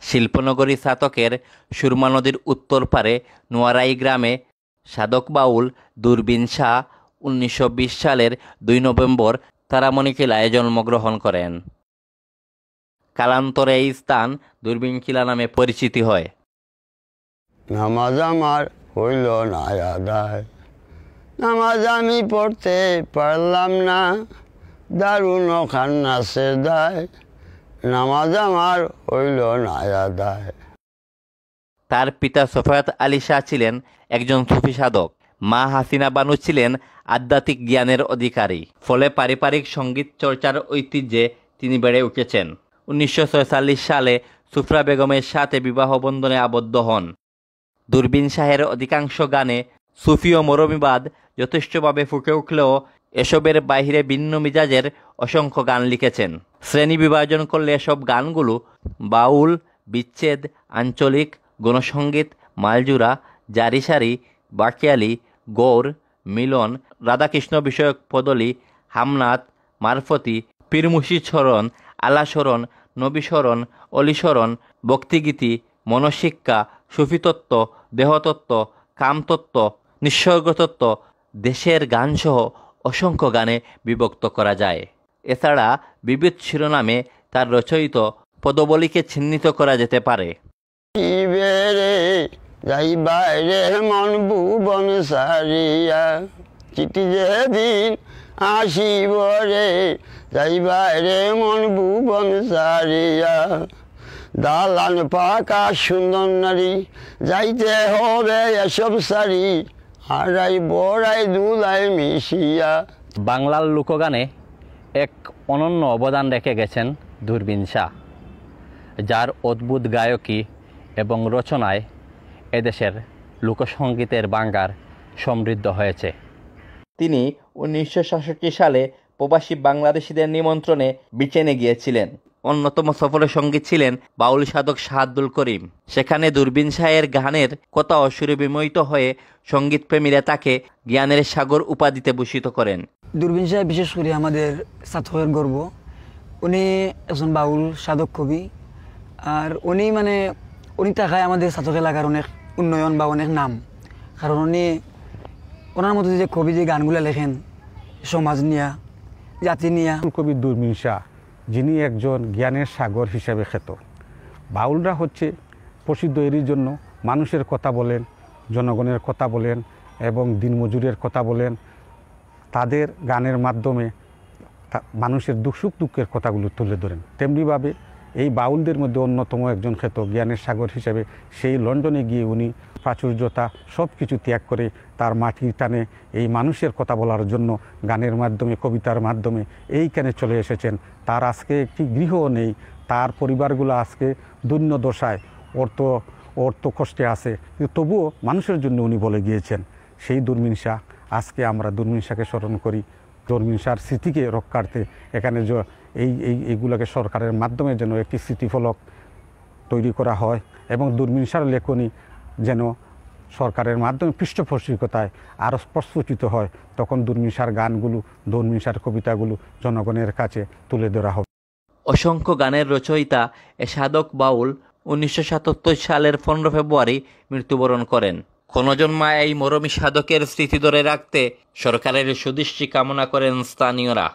শিল্পনগরী ছাতকের সুরমা নদীর উত্তর পারে নোয়ারাই গ্রামে সাধক বাউল দূরবীন শাহ 1920 সালের 2 নভেম্বর তারামণিকিলায় জন্মগ্রহণ করেন। কালান্তরে এই স্থান দূরবীন কিলা নামে পরিচিতি হয়। নামাজ আমার হইল না আদায়, নামাজ আমি পড়তে পারলাম না, দারুণ খান্নাসের দায়, নামাজ আমার হইল না আদায়। তার পিতা সফায়াত আলী শাহ ছিলেন একজন সুফি সাধক। মা হাসিনা বানু ছিলেন আধ্যাত্মিক জ্ঞানের অধিকারী। ফলে পারিবারিক সঙ্গীত চর্চার ঐতিহ্যে তিনি বেড়ে উঠেছেন। 1946 সালে সুফরা বেগমের সাথে বিবাহ বন্ধনে আবদ্ধ হন। দূরবীন শাহের অধিকাংশ গানে সুফি ও মরমিবাদ যথেষ্টভাবে ফুটে উঠলেও এসবের বাইরে ভিন্ন মিজাজের অসংখ্য গান লিখেছেন। শ্রেণী বিভাজন করলে এসব গানগুলো বাউল, বিচ্ছেদ, আঞ্চলিক, গণসঙ্গীত, মালজুরা, জারিসারি, বাকিয়ালি, গৌর, মিলন, রাধাকৃষ্ণ বিষয়ক পদলি, হামনাত, মারফতি, পীরমুর্শিদ স্মরণ, আলাস্মরণ, নবীস্মরণ, অলিস্মরণ, ভক্তিগীতি, মনশিক্ষা, সুফিতত্ত্ব, দেহতত্ত্ব, কামতত্ত্ব, নিঃসর্গতত্ত্ব, দেশের গানসহ অসংখ্য গানে বিভক্ত করা যায়। এছাড়া বিবিধ শিরোনামে তার রচয়িত পদবলিকে চিহ্নিত করা যেতে পারে। যাইবারে মন ভুবন সারিয়া, চিঠি যেদিন আসিব রে, যাইবারে মন ভুবন সারিয়া, দালান পাকা সুন্দর নারী, যাইতে হবে এসব সারি, আড়াই বড়াই দুলাই মিশিয়া। বাংলার লোকগানে এক অনন্য অবদান রেখে গেছেন দূরবীন শাহ, যার অদ্ভুত গায়কী এবং রচনায় এদেশের লোকসঙ্গীতের ভাণ্ডার সমৃদ্ধ হয়েছে। তিনি 1966 সালে প্রবাসী বাংলাদেশিদের নিমন্ত্রণে ব্রিটেনে গিয়েছিলেন। অন্যতম সফরের সঙ্গী ছিলেন বাউল সাধক শাহ আব্দুল করিম। সেখানে দূরবীন শাহের গানের কথা ও সুরে বিমোহিত হয়ে সঙ্গীতপ্রেমীরা তাকে জ্ঞানের সাগর উপাধিতে ভূষিত করেন। দূরবীন শাহ বিশেষ করে আমাদের ছাতকের গর্ব। উনি একজন বাউল সাধক কবি, আর উনি থাকায় আমাদের ছাতক এলাকার অনেক উন্নয়ন বা অনেক নাম। কারণ ওনার মতো যে কবি যে গানগুলো লেখেন সমাজ নিয়া, জাতি নিয়া। কবি দূরবীন শাহ, যিনি একজন জ্ঞানের সাগর হিসেবে খ্যাত। বাউলরা হচ্ছে প্রসিদ্ধ এরই জন্য মানুষের কথা বলেন, জনগণের কথা বলেন এবং দিনমজুরের কথা বলেন। তাদের গানের মাধ্যমে মানুষের সুখ দুঃখের কথাগুলো তুলে ধরেন। তেমনিভাবে এই বাউলদের মধ্যে অন্যতম একজন খ্যাত জ্ঞানের সাগর হিসেবে সেই লন্ডনে গিয়ে উনি প্রাচুর্যতা সব কিছু ত্যাগ করে তার মাটির টানে এই মানুষের কথা বলার জন্য গানের মাধ্যমে, কবিতার মাধ্যমে এইখানে চলে এসেছেন। তার আজকে একটি গৃহও নেই, তার পরিবারগুলো আজকে দৈন্য দশায় অর্থ কষ্টে আছে, কিন্তু তবুও মানুষের জন্য উনি বলে গিয়েছেন। সেই দূরবীন শাহ, আজকে আমরা দূরবীন শাহকে স্মরণ করি। দূরবীন শাহর স্মৃতিকে রক্ষার্থে এখানে এইগুলোকে সরকারের মাধ্যমে যেন একটি স্মৃতিফলক তৈরি করা হয় এবং দূরবীন শাহর লেখনী যেন সরকারের মাধ্যমে পৃষ্ঠপোষকতায় আরও প্রস্ফুটিত হয়। তখন দূরবীন শাহর গানগুলো, দূরবীন শাহর কবিতাগুলো জনগণের কাছে তুলে ধরা হবে। অসংখ্য গানের রচয়িতা এ সাধক বাউল 1977 সালের 15 ফেব্রুয়ারি মৃত্যুবরণ করেন। ক্ষণজন্মায় এই মরমী সাধকের স্মৃতি ধরে রাখতে সরকারের সুদৃষ্টি কামনা করেন স্থানীয়রা।